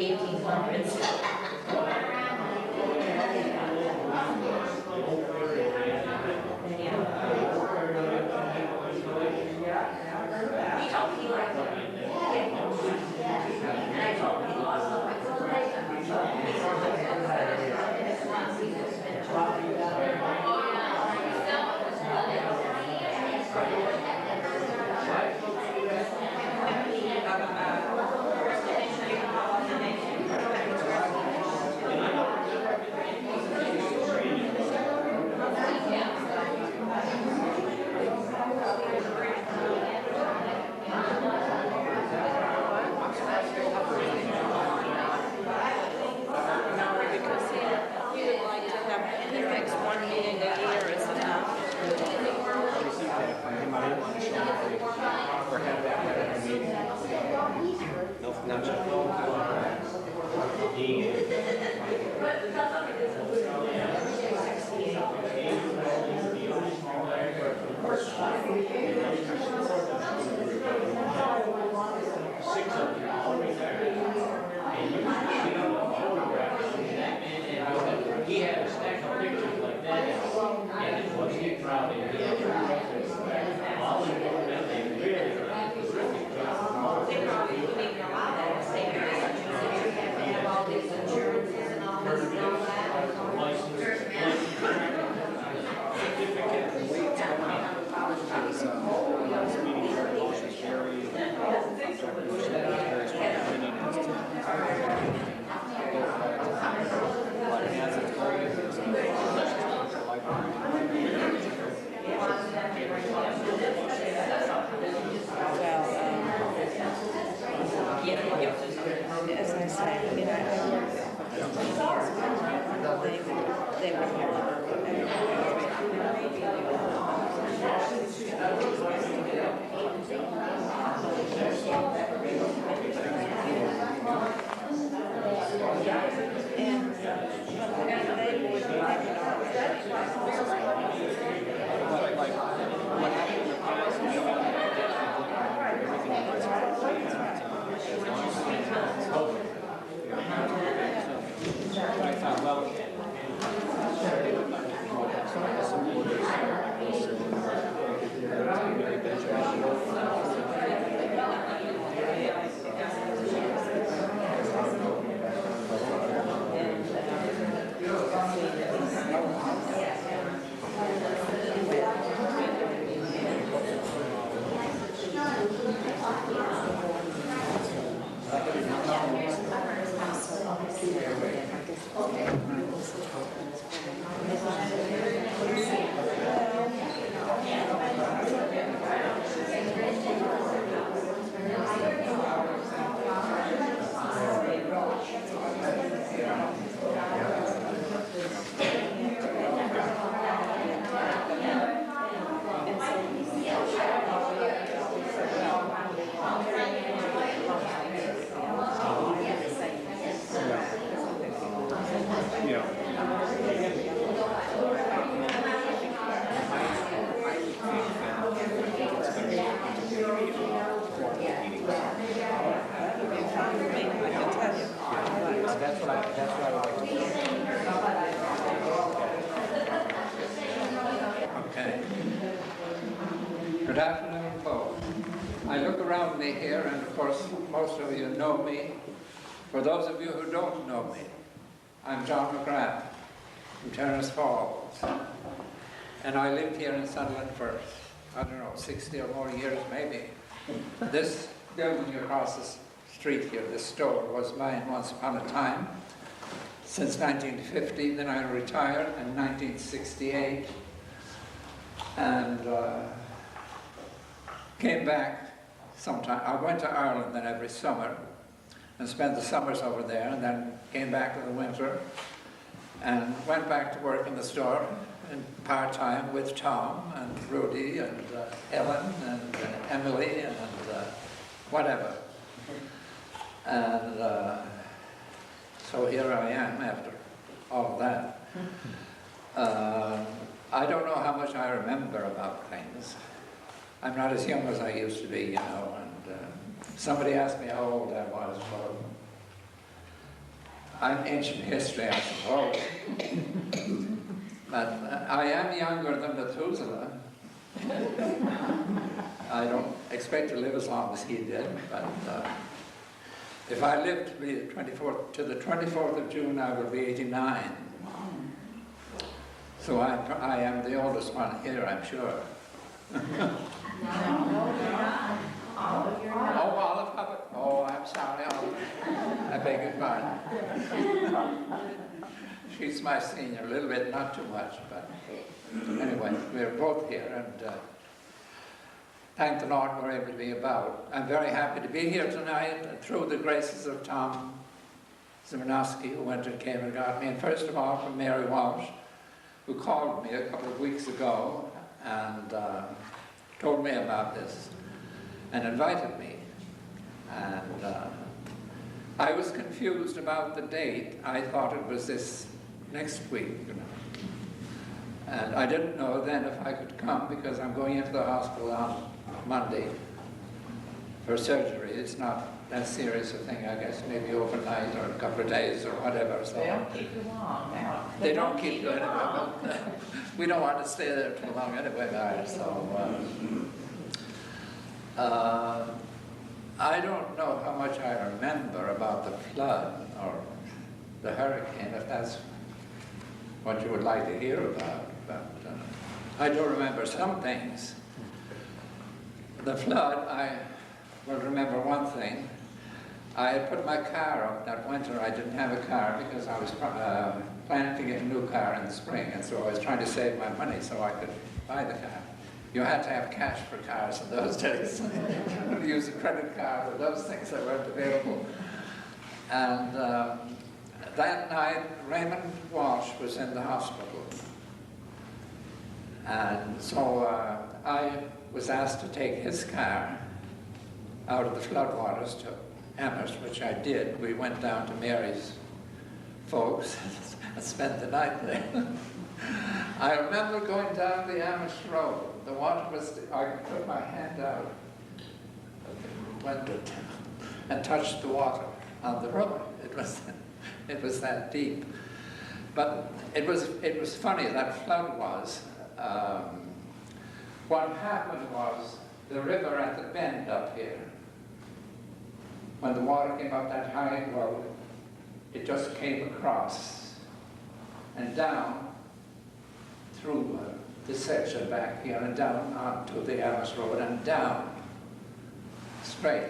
1800s. He told me he liked it. And I told him he lost all my He had a stack of pictures like that, and it was he probably all of them, they really terrific job. They probably wouldn't even allow that if they have all these insurances and all this and all that. As I say, I mean, I worked they were Okay. Good afternoon, folks. I look around me here, and of course, most of you know me. For those of you who don't know me, I'm John McGrath from Terrace Falls. And I lived here in Sunderland for, I don't know, 60 or more years maybe. This building across the street here, this store, was mine once upon a time, since 1950. Then I retired in 1968 and came back sometime. I went to Ireland then every summer and spent the summers over there, and then came back in the winter and went back to work in the store in part-time with Tom and Rudy and Ellen and Emily and whatever. And so here I am after all of that. I don't know how much I remember about things. I'm not as young as I used to be, you know, and somebody asked me how old I was. Well, I'm ancient history, I suppose. But I am younger than Methuselah. I don't expect to live as long as he did, but if I live to be the 24th of June, I will be 89. So I am the oldest one here, I'm sure. Oh, Olive Hubbard. Oh, I'm sorry, Olive. I beg your pardon. She's my senior, a little bit, not too much, but anyway, we're both here, and thank the Lord we're able to be about. I'm very happy to be here tonight through the graces of Tom Zimanowski, who went and came and got me, and first of all from Mary Walsh, who called me a couple of weeks ago and told me about this and invited me. And I was confused about the date. I thought it was this next week, you know. And I didn't know then if I could come because I'm going into the hospital on Monday for surgery. It's not that serious a thing, I guess, maybe overnight or a couple of days or whatever. So They don't keep you long now. they don't keep you anyway. We don't want to stay there too long anyway, either, so I don't know how much I remember about the flood or the hurricane, if that's what you would like to hear about, but I do remember some things. The flood, I will remember one thing. I had put my car up that winter. I didn't have a car because I was planning to get a new car in the spring, and so I was trying to save my money so I could buy the car. You had to have cash for cars in those days. Use a credit card or those things that weren't available. And that night, Raymond Walsh was in the hospital. And so I was asked to take his car out of the floodwaters to Amherst, which I did. We went down to Mary's folks and spent the night there. I remember going down the Amherst Road. The water was, I could put my hand out of the window and touched the water on the road. It was that deep. But it was funny, that flood was. What happened was the river at the bend up here, when the water came up that high, well, it just came across and down through this section back here and down onto the Amherst Road and down straight.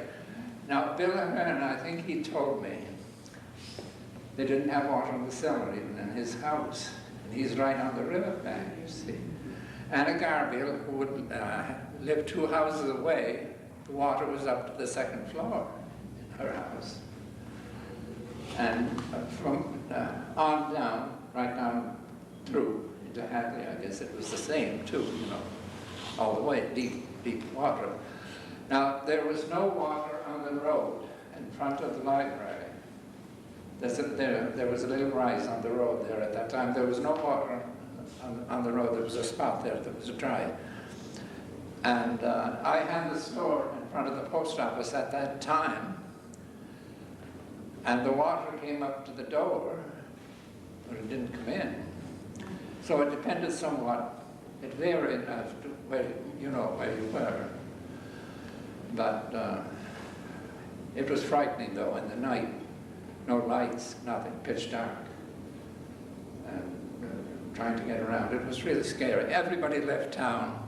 Now, Bill Heron, I think he told me they didn't have water in the cellar even in his house. And he's right on the riverbank, you see. Anna Garfield, who would live 2 houses away, the water was up to the 2nd floor in her house. And from on down, right down through into Hadley, I guess it was the same too, you know, all the way, deep, deep water. Now, there was no water on the road in front of the library. There was a little rise on the road there at that time. There was no water on the road. There was a spot there that was dry. And I had the store in front of the post office at that time, and the water came up to the door, but it didn't come in. So it depended somewhat. It varied as to where you were. But it was frightening, though, in the night. No lights, nothing, pitch dark. And trying to get around. It was really scary. Everybody left town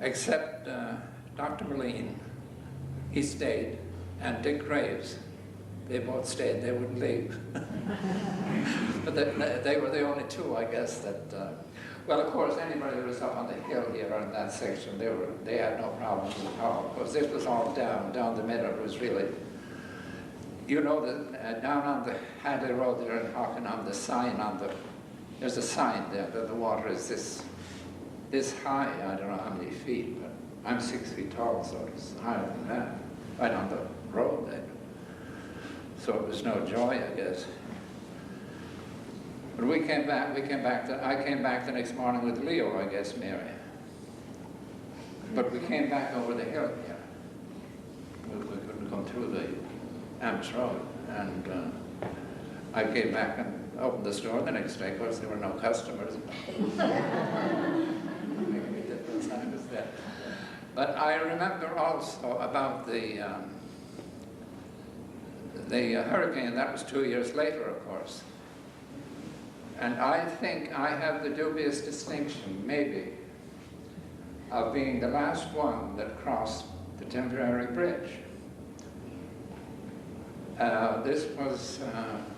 except Dr. Moline. He stayed, and Dick Graves. They both stayed. They wouldn't leave. But they were the only two, I guess, that... well, of course, anybody who was up on the hill here in that section, they had no problems at all. Because this was all down the middle. It was really... You know that down on the Hadley Road there in Hawken, on the sign there's a sign there that the water is this high. I don't know how many feet, but I'm 6 feet tall, so it's higher than that, right on the road there. So it was no joy, I guess. But I came back the next morning with Leo, I guess, Mary. But we came back over the hill here. We couldn't come through the Amherst Road. And I came back and opened the store the next day. Of course, there were no customers. But I remember also about the hurricane. That was 2 years later, of course. And I think I have the dubious distinction, maybe, of being the last one that crossed the temporary bridge. This was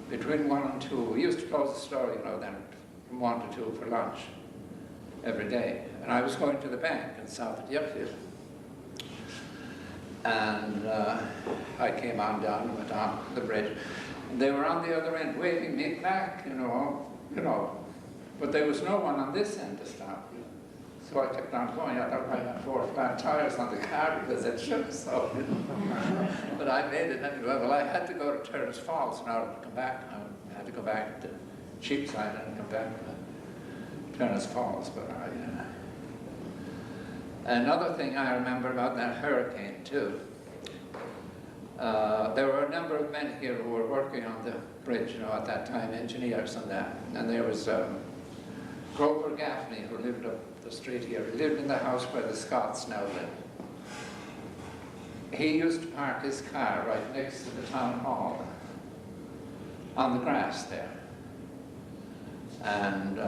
between 1 and 2. We used to close the store, you know, then from 1 to 2 for lunch every day. And I was going to the bank in South Swampfield. And I came on down and went on the bridge. And they were on the other end waving me back, you know. But there was no one on this end to stop me. So I kept on going. I thought I had 4 flat tires on the car because it shook so. But I made it anyway. Well, I had to go to Terrace Falls in order to come back. I had to go back to Cheapside and come back to Terrace Falls. But another thing I remember about that hurricane too. There were a number of men here who were working on the bridge, you know, at that time, engineers and that. And there was Grover Gaffney, who lived up the street here. He lived in the house where the Scots now live. He used to park his car right next to the town hall on the grass there. And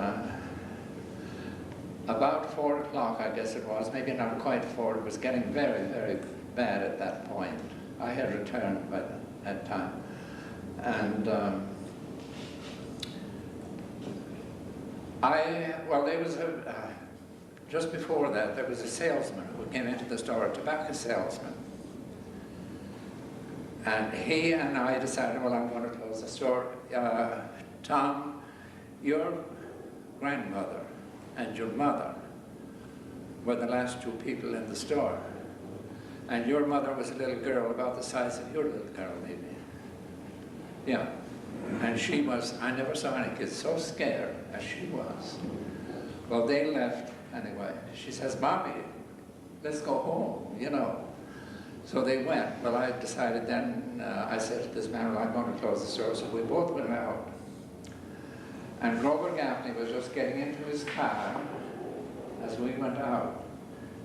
about 4 o'clock, I guess it was, maybe not quite 4, it was getting very, very bad at that point. I had returned by that time. And well, there was just before that, there was a salesman who came into the store, a tobacco salesman. And he and I decided, well, I'm going to close the store. Tom, your grandmother and your mother were the last 2 people in the store. And your mother was a little girl about the size of your little girl, maybe. Yeah. And she was, I never saw any kid so scared as she was. Well, they left anyway. She says, Mommy, let's go home, you know. So they went. Well, I decided then, I said to this man, well, I'm going to close the store. So we both went out. And Grover Gaffney was just getting into his car as we went out.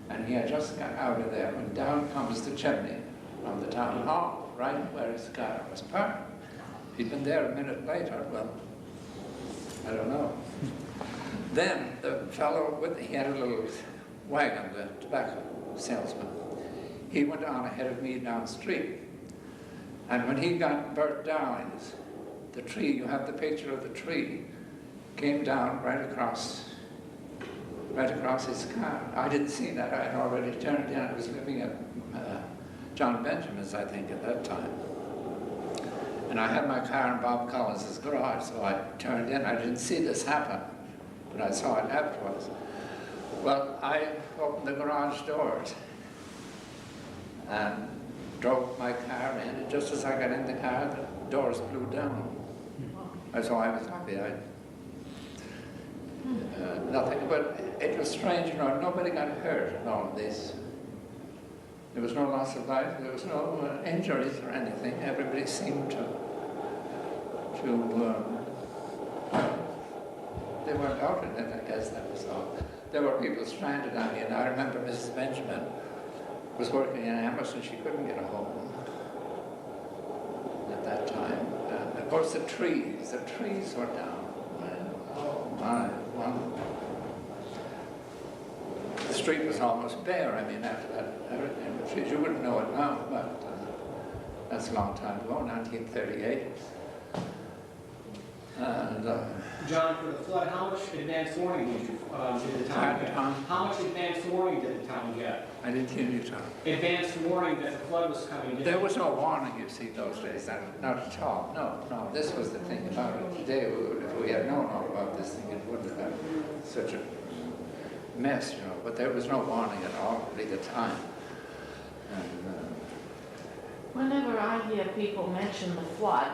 And he had just got out of there when down comes the chimney from the town hall, right where his car was parked. If he'd been there a minute later, well, I don't know. Then the fellow, he had a little wagon, the tobacco salesman. He went on ahead of me down the street. And when he got Bert Dowling's, the tree, you have the picture of the tree, came down right across his car. I didn't see that. I had already turned in. I was living at John Benjamin's, I think, at that time. And I had my car in Bob Collins's garage, so I turned in. I didn't see this happen, but I saw it afterwards. Well, I opened the garage doors and drove my car in, and just as I got in the car, the doors blew down. So I was happy. Nothing, but it was strange, you know, nobody got hurt in all of this. There was no loss of life, there was no injuries or anything. Everybody seemed to they weren't out in it, I guess that was all. There were people stranded on me, and I remember Mrs. Benjamin was working in Amherst, she couldn't get a home at that time. And of course the trees were down. Oh my, the street was almost bare, I mean, after that hurricane. The trees, you wouldn't know it now, but that's a long time ago, 1938. And, John, for the flood, how much advance warning did the town get? How much advance warning did the town get? I didn't hear you, Tom. Advance warning that the flood was coming. There was no warning, you see, those days, not at all. No. This was the thing about it. Today, if we had known all about this thing, it wouldn't have been such a mess, you know. But there was no warning at all at the time. And, Whenever I hear people mention the flood,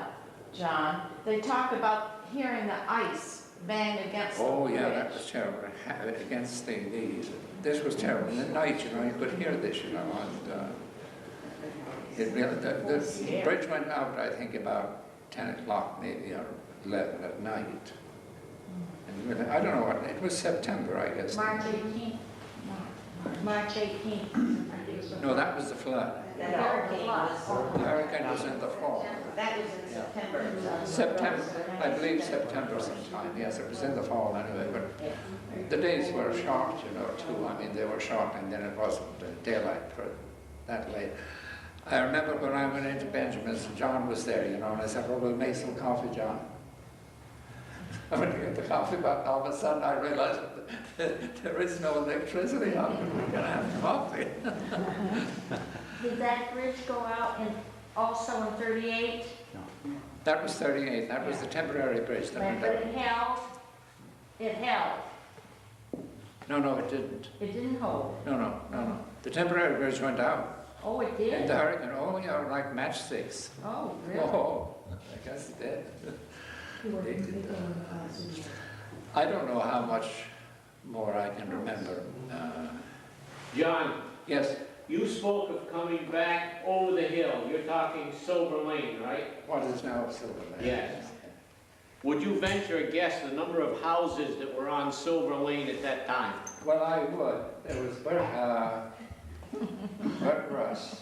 John, they talk about hearing the ice bang against the bridge. yeah, that was terrible. Against this was terrible. In the night, you know, you could hear this, you know, and it really, the bridge went out, I think, about 10 o'clock maybe, or 11 at night. And I don't know what, it was September, I guess. March 18th. March 18th. No, that was the flood. The hurricane was, The hurricane was in the fall. that was in September. September, I believe September sometime, yes, it was in the fall anyway, but the days were short, you know, too. I mean, they were short, and then it wasn't daylight for that late. I remember when I went into Benjamin's, John was there, you know, and I said, well, we'll make some coffee, John. I went to get the coffee, but all of a sudden I realized that there is no electricity on it. We're going to have coffee. Did that bridge go out also in 38? That was 38. That was the temporary bridge that went But out. it held? It held. No, it didn't. It didn't hold. No. The temporary bridge went out. Oh, it In did? the hurricane, oh yeah, like matchsticks. Oh, really? Oh, I guess it did. I don't know how much more I can remember. John, Yes, you spoke of coming back over the hill. You're talking Silver Lane, right? what is now Silver Lane? Yes. Would you venture a guess the number of houses that were on Silver Lane at that time? Well, I would. There was Bert Russ,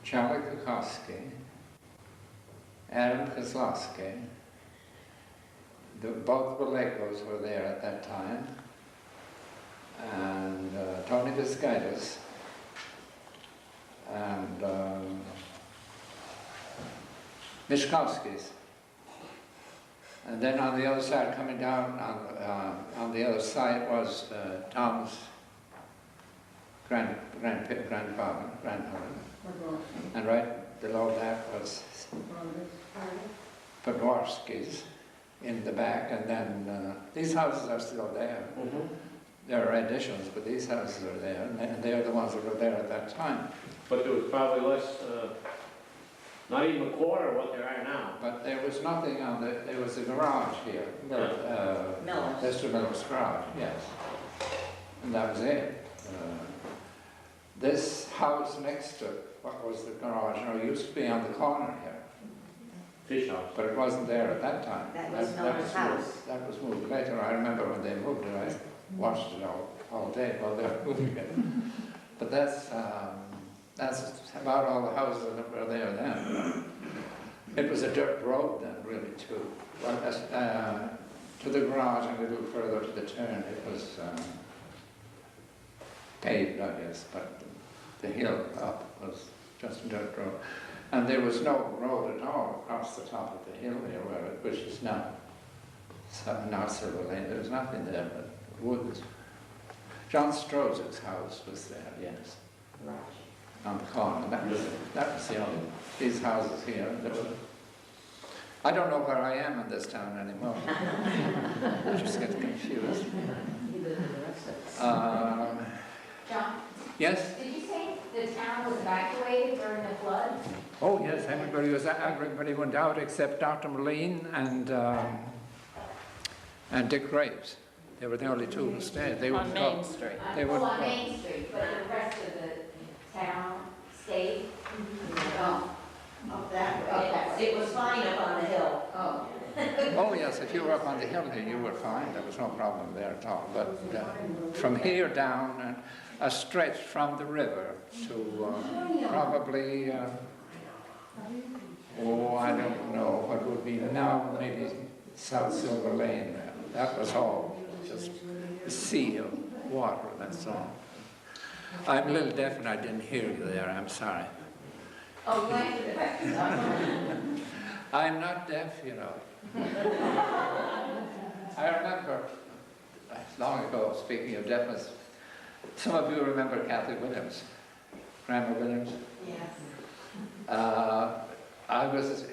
Charlie Kukowski, Adam Kozlowski, both Vallecos were there at that time, and Tony Viscaitis, and Mishkovsky's. And then on the other side, coming down on the other side was Tom's grandfather, and right below that was Podwarsky's in the back, and then these houses are still there. There are additions, but these houses are there, and they're the ones that were there at that time. But there was probably less, not even a quarter of what there are now. But there was nothing on there was a garage here, Miller's. Mr. Miller's garage, yes. And that was it. This house next to what was the garage, you know, used to be on the corner here, Fish house. but it wasn't there at that time. That was Miller's house. That was moved later. I remember when they moved it, I watched it all day while they were moving it. But that's about all the houses that were there then. It was a dirt road then, really, too. Well, to the garage and a little further to the turn, it was paved, I guess, but the hill up was just a dirt road. And there was no road at all across the top of the hill there, which is now Silver Lane. There was nothing there but woods. John Stroze's house was there, yes, on the corner. That was the only, these houses here. I don't know where I am in this town anymore. I just get confused. John, Yes? did you say the town was evacuated during the flood? Oh, yes, everybody went out except Dr. Moline and Dick Graves. They were the only two who stayed. They On would Main go. Street. They would On go. Main Street, but the rest of the town stayed? Oh, Up that way. It was fine up on the hill. oh. Oh, yes, if you were up on the hill here, you were fine. There was no problem there at all. But from here down, and a stretch from the river to probably, I don't know, what would be now maybe South Silver Lane there. That was all just a sea of water, that's all. I'm a little deaf and I didn't hear you there, I'm sorry. Oh, you answered the question. I'm not deaf, you know. I remember, long ago, speaking of deafness, some of you remember Kathy Williams, Grandma Williams? Yes.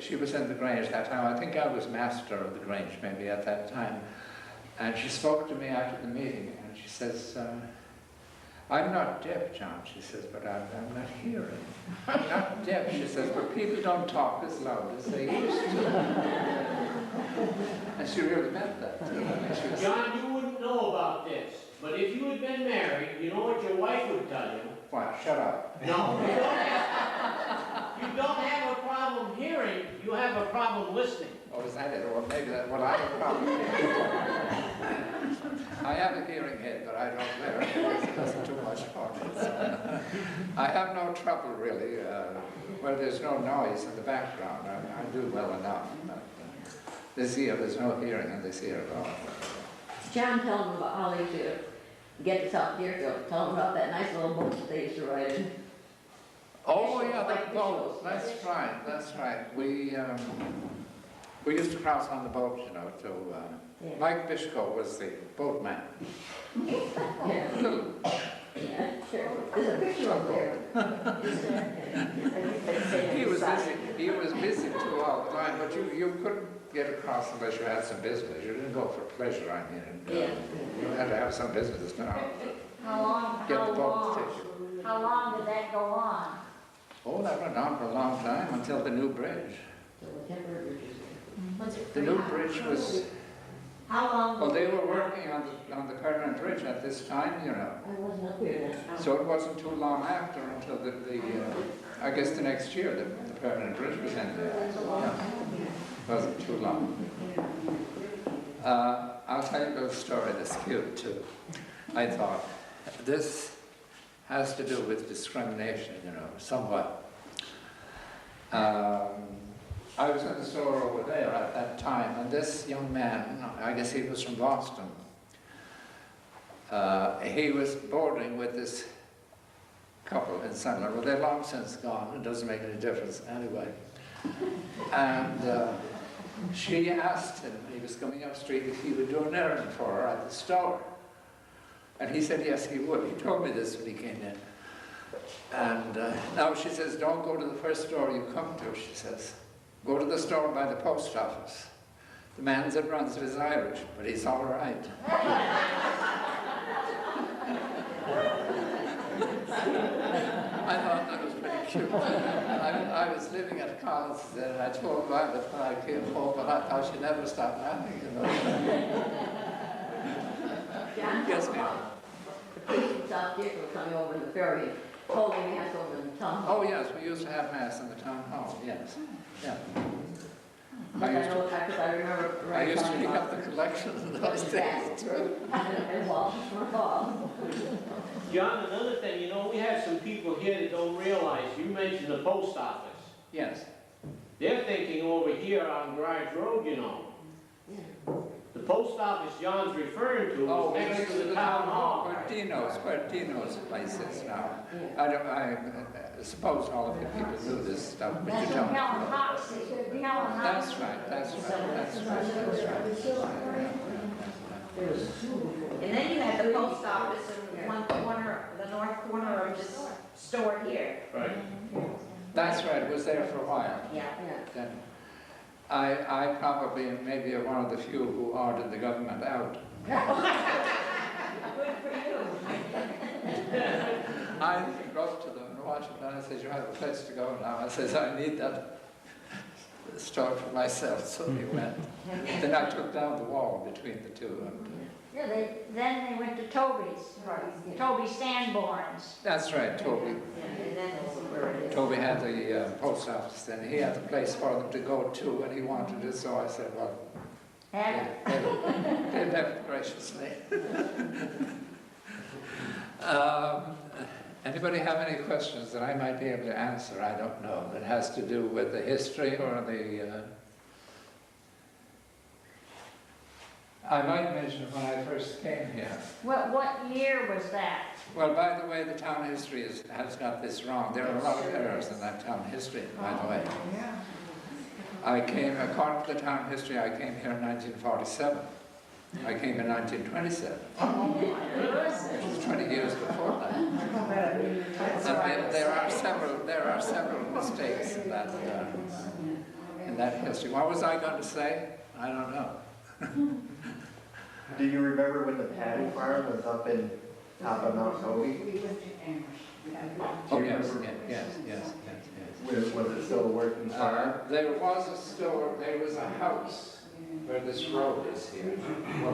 She was in the Grange that time. I think I was master of the Grange maybe at that time. And she spoke to me after the meeting and she says, I'm not deaf, John, she says, but I'm not hearing. I'm not deaf, she says, but people don't talk as loud as they used to. And she really meant that. She was, John, you wouldn't know about this, but if you had been married, you know what your wife would tell you? What, shut up? No, you don't have a problem hearing, you have a problem listening. Oh, is that it? Well, maybe that, well, I have a problem. I have a hearing aid, but I don't wear it. It doesn't do much for me. So. I have no trouble, really, where there's no noise in the background. I do well enough. But, this ear, there's no hearing in this ear at all. John, tell them about how they used to get to South Deerfield. Tell them about that nice little boat that they used to ride in. Oh, yeah, the boat. That's right, that's right. We used to cross on the boat, you know, to... Mike Bishko was the boatman. Yeah, sure. There's a picture up there. He was busy too all the time, but you couldn't get across unless you had some business. You didn't go for pleasure, I mean. You had to have some business now. How long, Get the boat ticket. how long did that go on? Oh, that went on for a long time, until the new bridge. The new bridge was... How long? Well, they were working on the permanent bridge at this time, you know. I wasn't up here then. So it wasn't too long after until I guess the next year, the permanent bridge was in there. Yeah. It wasn't too long. I'll tell you a little story that's cute too. I thought, this has to do with discrimination, you know, somewhat. I was in the store over there at that time, and this young man, I guess he was from Boston, he was boarding with this couple in Sunderland. Well, they're long since gone, it doesn't make any difference anyway. And she asked him, he was coming up the street, if he would do an errand for her at the store. And he said yes, he would. He told me this when he came in. And now she says, don't go to the first store you come to, she says. Go to the store by the post office. The man that runs it is Irish, but he's all right. I thought that was pretty cute. I was living at Collins then, and I told Violet when I came home, and I thought she'd never stop laughing, you know. Yes, ma'am. The priest in South Deerfield coming over in the ferry, holding hands over in the town hall. Oh, yes, we used to have mass in the town hall, yes. Yeah. I remember I used to pick up the collection in those days, too. And walk for fall. John, another thing, you know, we have some people here that don't realize, you mentioned the post office. Yes. They're thinking over here on Garage Road, you know. The post office John's referring to is next to the town hall. Where Dino's place is now. I suppose all of you people knew this stuff, but you That's don't. Helen Hawks, Helen Hawks. That's right, that's right, that's right, that's right. And then you had the post office in one corner, the north corner of this store here. Right. That's right, it was there for a while. Yeah. Then I probably maybe are one of the few who ordered the government out. Good for you. I wrote to them in Washington, I said, you have a place to go now. I says, I need that store for myself, so they went. Then I took down the wall between the two. Yeah, then they went to Toby's, Toby Sanborn's. That's right, Toby. Toby had the post office, and he had the place for them to go to, and he wanted it, so I said, well, they left graciously. Anybody have any questions that I might be able to answer? I don't know. That has to do with the history or the... I might mention when I first came here. What year was that? Well, by the way, the town history has got this wrong. There are a lot of errors in that town history, by the way. I came, according to the town history, I came here in 1947. I came in 1927. It was 20 years before that. And there are several mistakes in that history. What was I going to say? I don't know. Do you remember when the Paddy Farm was up in top of Mount Toby? Oh, yes. Was it still a working farm? There was a store, there was a house where this road is here,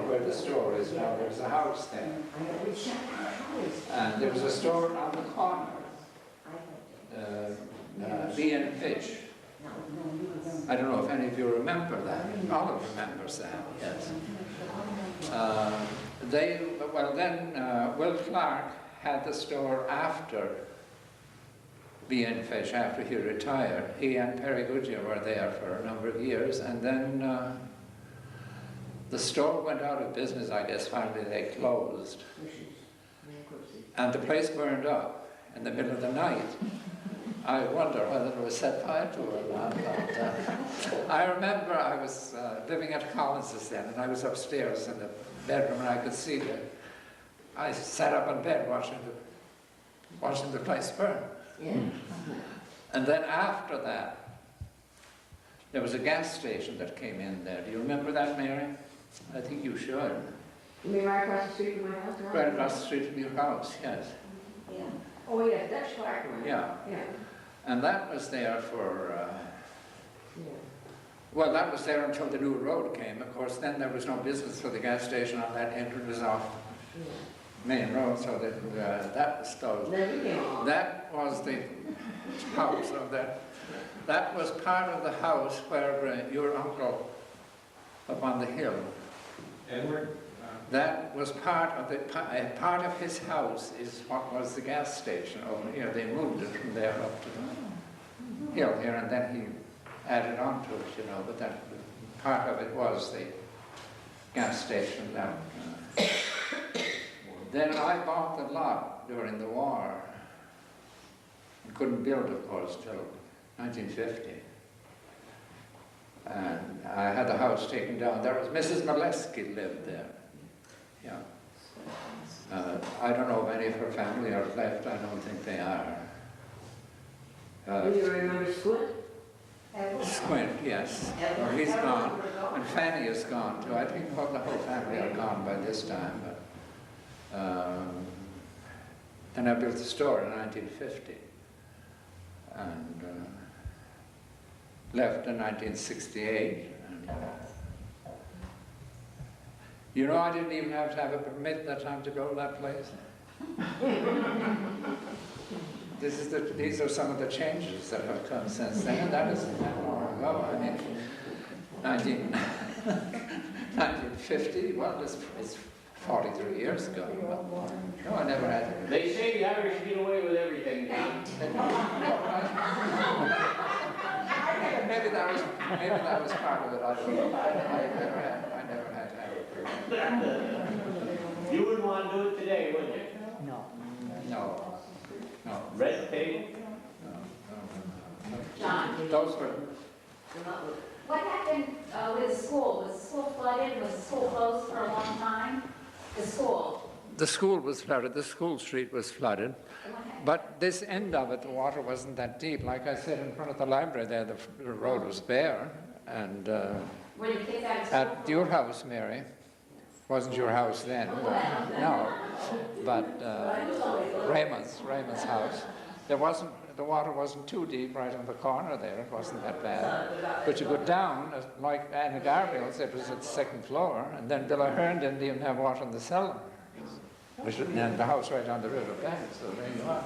where the store is now. There's a house there. And there was a store on the corner, B and Fitch. I don't know if any of you remember that. Olive remembers that, yes. Will Clark had the store after B and Fitch, after he retired. He and Perry Goodyear were there for a number of years, and then the store went out of business, I guess. Finally they closed. And the place burned up in the middle of the night. I wonder whether it was set fire to or not. But, I remember I was living at Collins's then, and I was upstairs in the bedroom, and I could see that. I sat up in bed watching the place burn. Yeah. And then after that, there was a gas station that came in there. Do you remember that, Mary? I think you should. You mean right across the street from my house? Right across the street from your house, yes. Yeah. Oh, yes, that's Clark. Yeah. Yeah. And that was there for, Yeah. well, that was there until the new road came. Of course, then there was no business for the gas station on that end. It was off Yeah. main road, so that was closed. Then you came along. That was the house of that was part of the house where your uncle up on the hill. Edward? That was part of his house is what was the gas station over here. They moved it from there up to the hill here, and then he added on to it, you know, but that part of it was the gas station. Then I bought the lot during the war. I couldn't build, of course, till 1950. And I had the house taken down. There was Mrs. Molesky lived there. Yeah. I don't know if any of her family are left. I don't think they are. Do you remember Squint? Squint, yes. Well, he's gone. And Fanny is gone too. I think the whole family are gone by this time. But, then I built the store in 1950. And left in 1968. And, you know, I didn't even have to have a permit that time to go to that place. These are some of the changes that have come since then, and that isn't that long ago. I mean, 1950, well, it's 43 years ago. No, I never had it. They say the Irish get away with everything now. Maybe that was part of it. I don't know. I never had to have it. You wouldn't want to do it today, would you? No. Red tape? No. John, Those were. what happened with the school? Was the school flooded? Was the school closed for a long time? The school? The school was flooded. The school street was flooded. But this end of it, the water wasn't that deep. Like I said, in front of the library there, the road was bare. And Were the kids out of school? at your house, Mary, wasn't your house then, but, no, but Raymond's house, the water wasn't too deep right on the corner there. It wasn't that bad. But you go down, like Anna Garville's, it was at the second floor, and then Bill Ahern didn't even have water in the cellar. And the house right on the river bank, so there you are.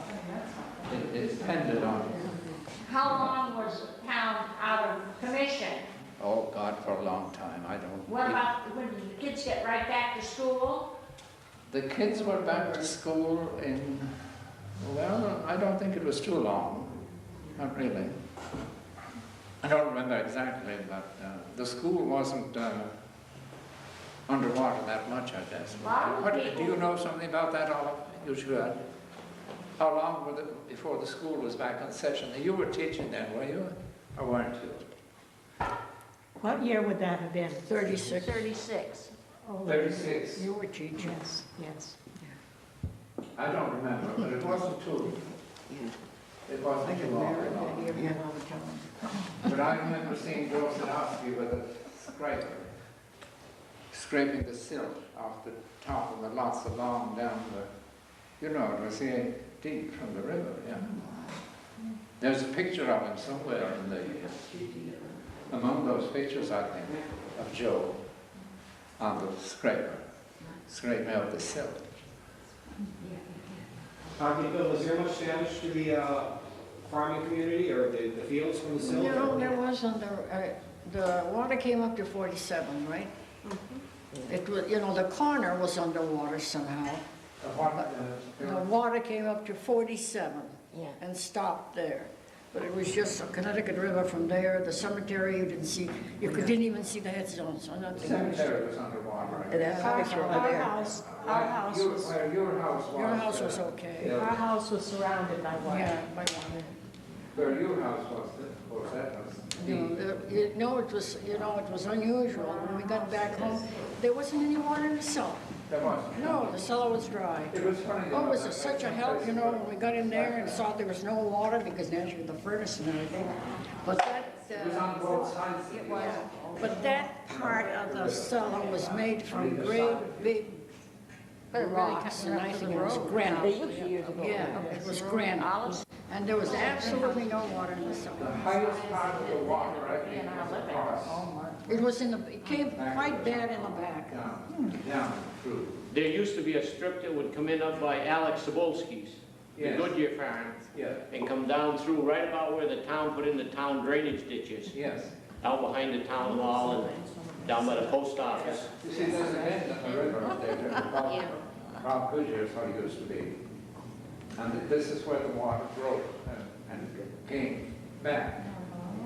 It depended on. How long was the town out of commission? Oh God, for a long time. I don't. What about when did the kids get right back to school? The kids were back to school in. Well, I don't think it was too long. Not really. I don't remember exactly, but the school wasn't underwater that much, I guess. Do you know something about that, Olive? You should. How long before the school was back in session? You were teaching then, were you? Or weren't you? What year would that have been? 36? 36. Oh, 36. You were teaching. Yes. I don't remember, but it wasn't too. It wasn't too long. But I remember seeing Joe Sadowski with a scraper, scraping the silt off the top of the lots along down the, you know, it was deep from the river, yeah. There's a picture of him somewhere in the, among those pictures, I think, of Joe on the scraper, scraping out the silt. Bill, was there much damage to the farming community or the fields from the silt? No, there wasn't, the water came up to 47, right? It was, you know, the corner was underwater somehow. The water came up to 47 and stopped there. But it was just a Connecticut River from there, the cemetery, you didn't see, didn't even see the headstones or nothing. The cemetery was underwater. And that house over Our there. house was, Where your house was. your house was okay. Yeah. Our house was surrounded by water. Yeah, by water. Where your house was, of course, that was. It was unusual. When we got back home, there wasn't any water in the cellar. There was. No, the cellar was dry. It was funny. Oh, it was such a help, you know, when we got in there and saw there was no water because naturally the furnace and everything. But that, It was on both sides. it was, but that part of the cellar was made from great big rocks, and I think it was They granite. used to years ago. Yeah, it was granite. And there was absolutely no water in the The cellar. highest part of the water, I think, was across. It came quite bad in the back. Down through. There used to be a strip that would come in up by Alex Sobolski's, the Yes. Goodyear farm, Yeah. and come down through right about where the town put in the town drainage ditches, Yes. out behind the town hall and down by the post office. You see, there's a bend in the river up there, Rob Goodyear is what it used to be. And this is where the water broke and came back.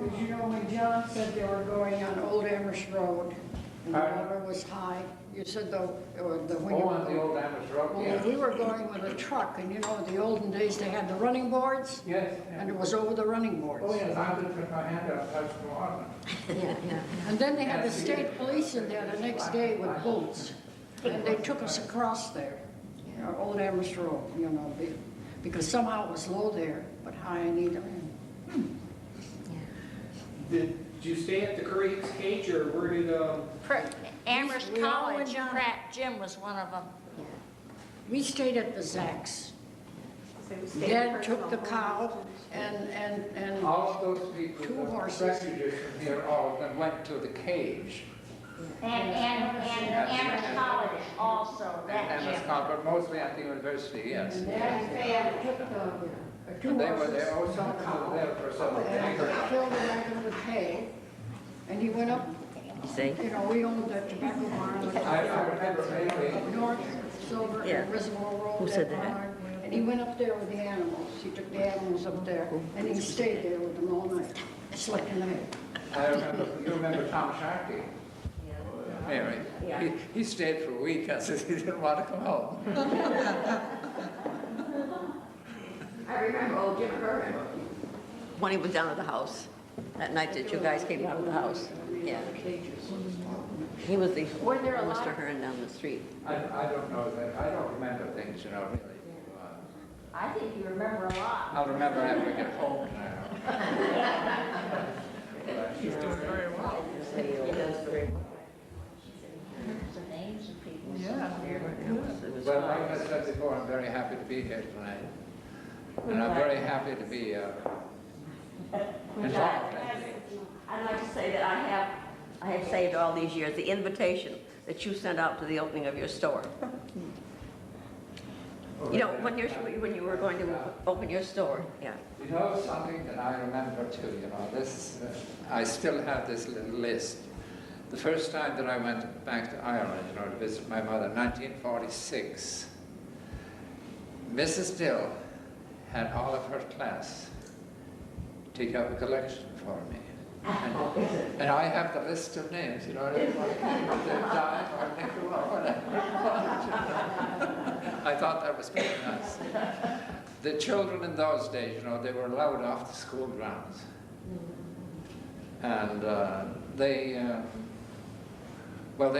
Did you know when John said they were going on Old Amherst Road and the Pardon? water was high? You said when you Oh, on the old Amherst Road, Well, yeah. we were going with a truck, and you know, in the olden days, they had the running boards, Yes. and it was over the running boards. Oh, yes, I would put my hand up, touch the water. And then they had the state police in there the next day with boats, and they took us across there, Old Amherst Road, you know, because somehow it was low there, but high in either end. Did you stay at the Curry Hicks Cage or where did, Amherst We all College, went down. Pratt Jim was one of them. We stayed at the Zacks. Dad took the cow and All of those people, Two the horses. refugees from here, all of them went to the cage. And Amherst College also, And that Amherst Jim. College, but mostly at the university, yes. Dad took the two And they were horses. there, oh, some of them were there for some of And them. filled the wagon with hay, and he went up, See? you know, we owned that tobacco barn. I remember maybe. Up north, Silver, Yeah. Reservoir Road. Who said that that? barn. And he went up there with the animals. He took the animals up there, and he stayed there with them all night, slept in the hay. I remember, you remember Tom Sharkey? Mary, he stayed for a week because he didn't want to come home. I remember old Jim Curran, when he was down at the house, that night that you guys came out of the house. Yeah. He was the Were there a lot Mr. of- Hearn down the street. I don't know that, I don't remember things, you know, really. I think you remember a lot. I'll remember after I get home now. He's doing very well. He does very well. The names of people. Yeah. It was Well, fun. like I said before, I'm very happy to be here tonight. And I'm very happy to be involved. I'd like to say that I have saved all these years the invitation that you sent out to the opening of your store. You know, when you were going to open your store, yeah. You know something that I remember too, you know, this, I still have this little list. The first time that I went back to Ireland, you know, to visit my mother, 1946, Mrs. Dill had all of her class take up a collection for me. And I have the list of names, you know, everybody, their dime or nickel or whatever. I thought that was pretty nice. The children in those days, you know, they were allowed off the school grounds. And they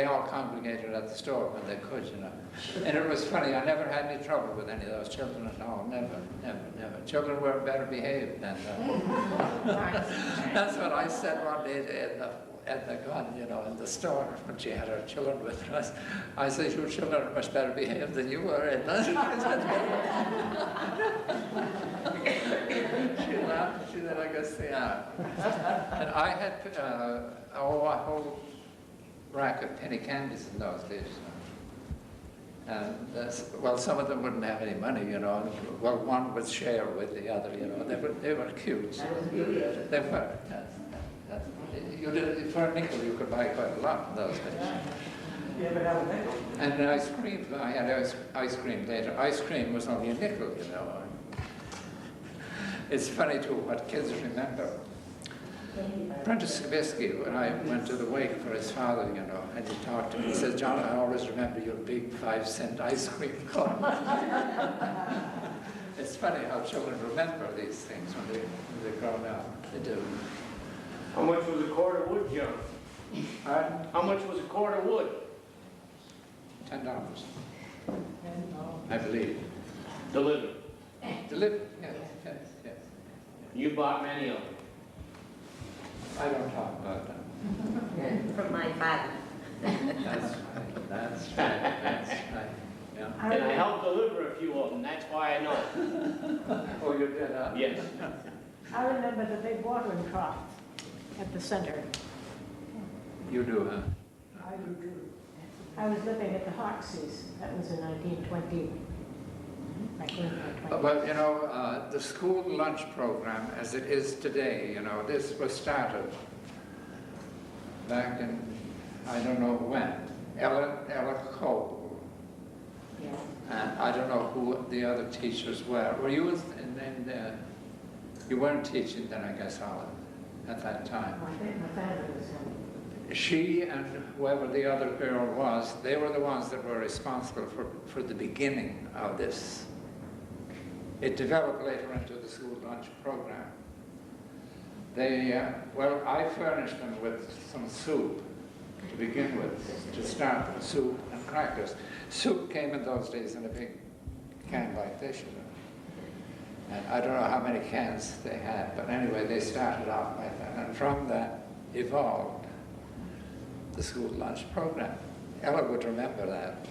all congregated at the store when they could, you know. And it was funny, I never had any trouble with any of those children at all, never. Children were better behaved than that's what I said one day to Edna Gunn, you know, in the store when she had her children with her. I said, your children are much better behaved than you were, Edna. She laughed, she said, I guess they are. And I had a whole rack of penny candies in those days. And well, some of them wouldn't have any money, you know. Well, one would share with the other, you know. They were cute. They were. You did, for a nickel, you could buy quite a lot in those days. And ice cream, I had ice cream later. Ice cream was only a nickel, you know. It's funny too what kids remember. Prentice Skibisky, when I went to the wake for his father, you know, and he talked to me, he says, "John, I always remember your big 5-cent ice cream cone." It's funny how children remember these things when they're grown up. They do. How much was a cord of wood, John? How much was a cord of wood? $10, I believe. Delivered. Delivered, yes, yes, yes. You bought many of them. I don't talk about that. From my father. That's right, that's right, that's right. Yeah. And I helped deliver a few of them, that's why I know. Oh, you did, huh? Yes. I remember the big watering trough at the center. You do, huh? I do. I was living at the Hoxie's. That was in 1920. But, you know, the school lunch program as it is today, you know, this was started back in, I don't know when, Ella Cole. Yeah. And I don't know who the other teachers were. Were you you weren't teaching then, I guess, Alan, at that time? My family was She and whoever the other girl was, they were the ones that were responsible for the beginning of this. It developed later into the school lunch program. They, well, I furnished them with some soup to begin with, to start with, soup and crackers. Soup came in those days in a big can like this, you know. And I don't know how many cans they had, but anyway, they started off like that. And from that evolved the school lunch program. Ella would remember that.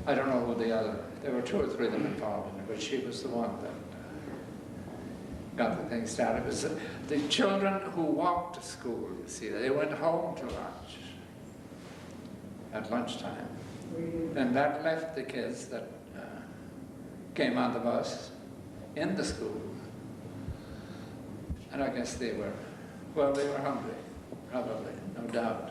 I don't know who the other, there were 2 or 3 of them involved in it, but she was the one that got the thing started. It was the children who walked to school, you see, they went home to lunch at lunchtime. And that left the kids that came on the bus in the school. And I guess they were, well, they were hungry, probably, no doubt.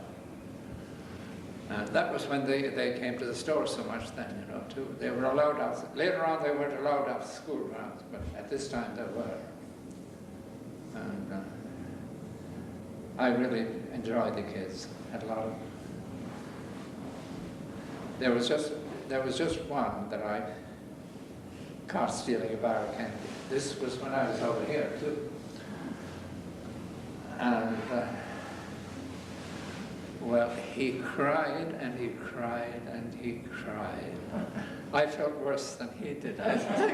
And that was when they came to the store so much then, you know, too. They were allowed out. Later on, they weren't allowed out the school grounds, but at this time they were. And I really enjoyed the kids. Had a lot of them. There was just one that I caught stealing a bar of candy. This was when I was over here too. And well, he cried and he cried and he cried. I felt worse than he did, I think.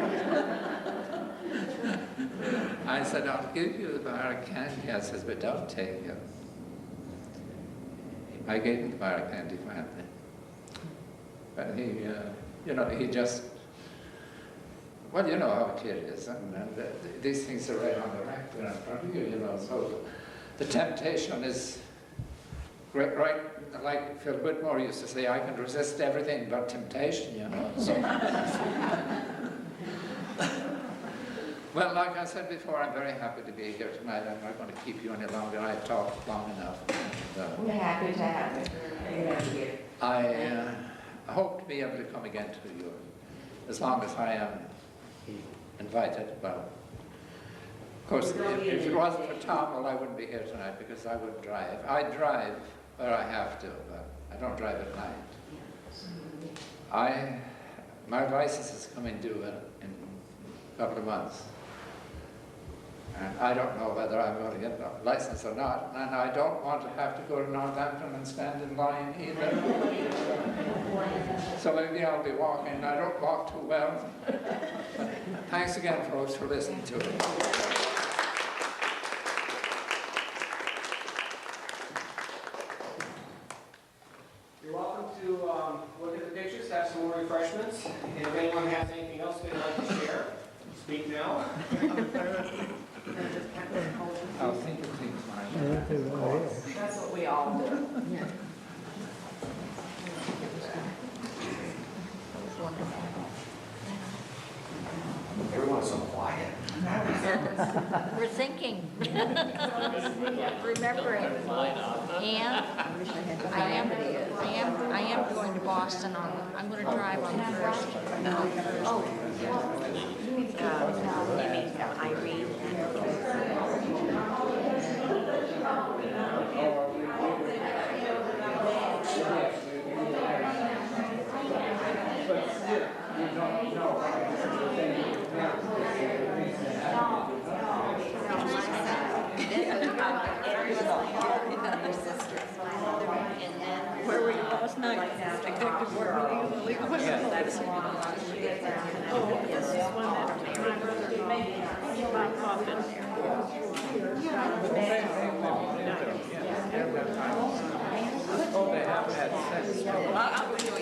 I said, "I'll give you the bar of candy." I says, "But don't take it." I gave him the bar of candy finally. But he, you know, he just, well, you know how a kid is, and these things are right on the rack there in front of you, you know, so the temptation is right, like Phil Whitmore used to say, I can resist everything but temptation, you know. So. Well, like I said before, I'm very happy to be here tonight. I'm not going to keep you any longer. I've talked long enough. And, We're happy to have you. I hope to be able to come again to you as long as I am invited. Well, of course, if it wasn't for Tom, well, I wouldn't be here tonight because I wouldn't drive. I drive where I have to, but I don't drive at night. My license is coming due in a couple of months. And I don't know whether I'm going to get a license or not. And I don't want to have to go to Northampton and stand in line either. So maybe I'll be walking. I don't walk too well. But thanks again, folks, for listening to it. You're welcome to look at the pictures, have some more refreshments, and if anyone has anything else they'd like to share, speak now. I'll think of things, Mark. That's what we all do. Yeah. We're thinking. Remembering. And I am going to Boston I'm going to drive on the 1st. Oh, Irene. Where were you last night? Executive board meeting in the legal Yes, that's Oh, this is one that my brother-in-law, Bob Coffin. Oh, they have had sex. I'll be doing